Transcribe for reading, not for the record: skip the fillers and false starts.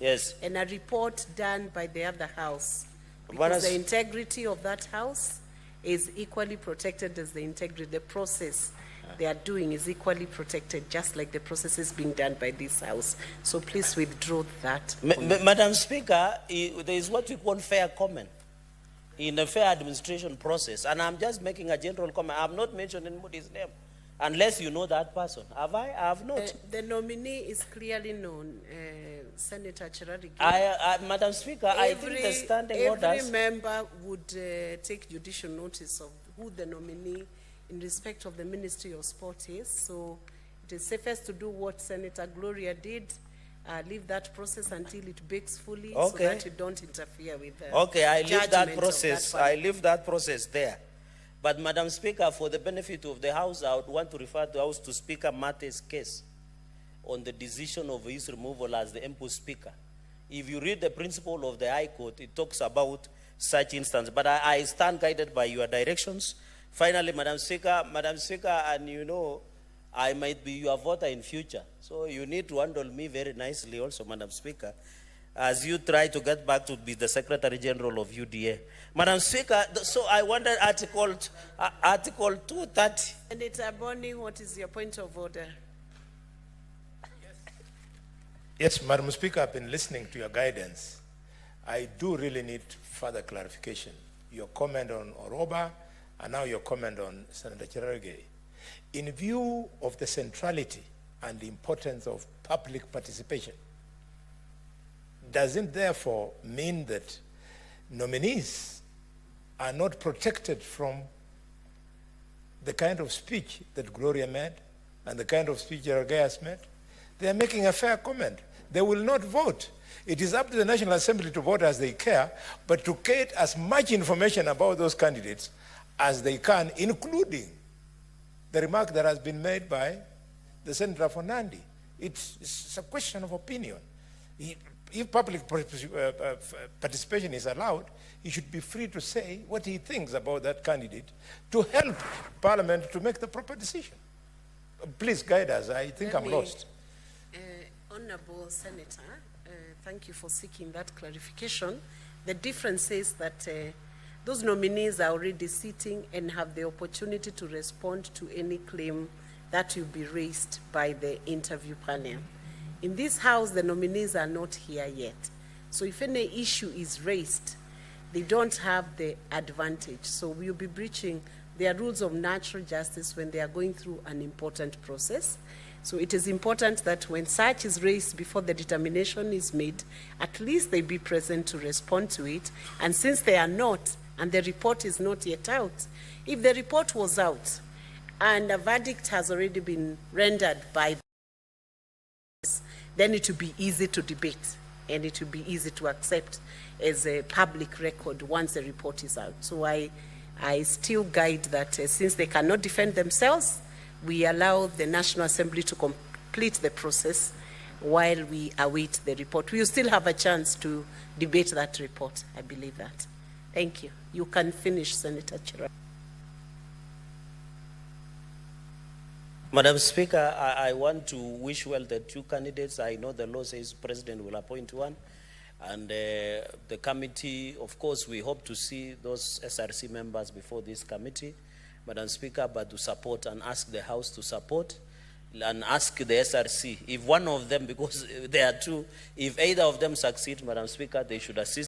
Yes. and a report done by the other house. Because the integrity of that house is equally protected as the integrity. The process they are doing is equally protected, just like the process is being done by this house. So please withdraw that. Madam Speaker, there is what we call fair comment in a fair administration process. And I'm just making a general comment. I have not mentioned anybody's name, unless you know that person. Have I? I have not. The nominee is clearly known, Senator Cherargei. Madam Speaker, I think the standing orders... Every member would take judicial notice of who the nominee in respect of the Ministry of Sport is. So it is safest to do what Senator Gloria did, leave that process until it bakes fully, so that you don't interfere with the I leave that process. I leave that process there. But Madam Speaker, for the benefit of the House, I would want to refer the House to Speaker Mate's case on the decision of his removal as the MPO Speaker. If you read the principle of the High Court, it talks about such instance. But I stand guided by your directions. Finally, Madam Speaker, and you know, I might be your voter in future. So you need to handle me very nicely also, Madam Speaker, as you try to get back to be the Secretary General of UDA. Madam Speaker, so I wanted Article 230. Senator Boni, what is your point of order? Yes, Madam Speaker, I've been listening to your guidance. I do really need further clarification. Your comment on Oroba, and now your comment on Senator Cherargei. In view of the centrality and the importance of public participation, doesn't therefore mean that nominees are not protected from the kind of speech that Gloria made and the kind of speech Cherargei has made? They are making a fair comment. They will not vote. It is up to the National Assembly to vote as they care, but to get as much information about those candidates as they can, including the remark that has been made by the Senator for Nandi. It's a question of opinion. If public participation is allowed, he should be free to say what he thinks about that candidate to help Parliament to make the proper decision. Please guide us. I think I'm lost. Honorable Senator, thank you for seeking that clarification. The difference is that those nominees are already sitting and have the opportunity to respond to any claim that will be raised by the interview panel. In this House, the nominees are not here yet. So if any issue is raised, they don't have the advantage. So we'll be breaching their rules of natural justice when they are going through an important process. So it is important that when such is raised before the determination is made, at least they be present to respond to it. And since they are not, and the report is not yet out, if the report was out and a verdict has already been rendered by this, then it will be easy to debate and it will be easy to accept as a public record once the report is out. So I still guide that since they cannot defend themselves, we allow the National Assembly to complete the process while we await the report. We will still have a chance to debate that report. I believe that. Thank you. You can finish, Senator Cherargei. Madam Speaker, I want to wish well the two candidates. I know the law says President will appoint one. And the committee, of course, we hope to see those SRC members before this committee, Madam Speaker, but to support and ask the House to support and ask the SRC if one of them, because there are two, if either of them succeed, Madam Speaker, they should assist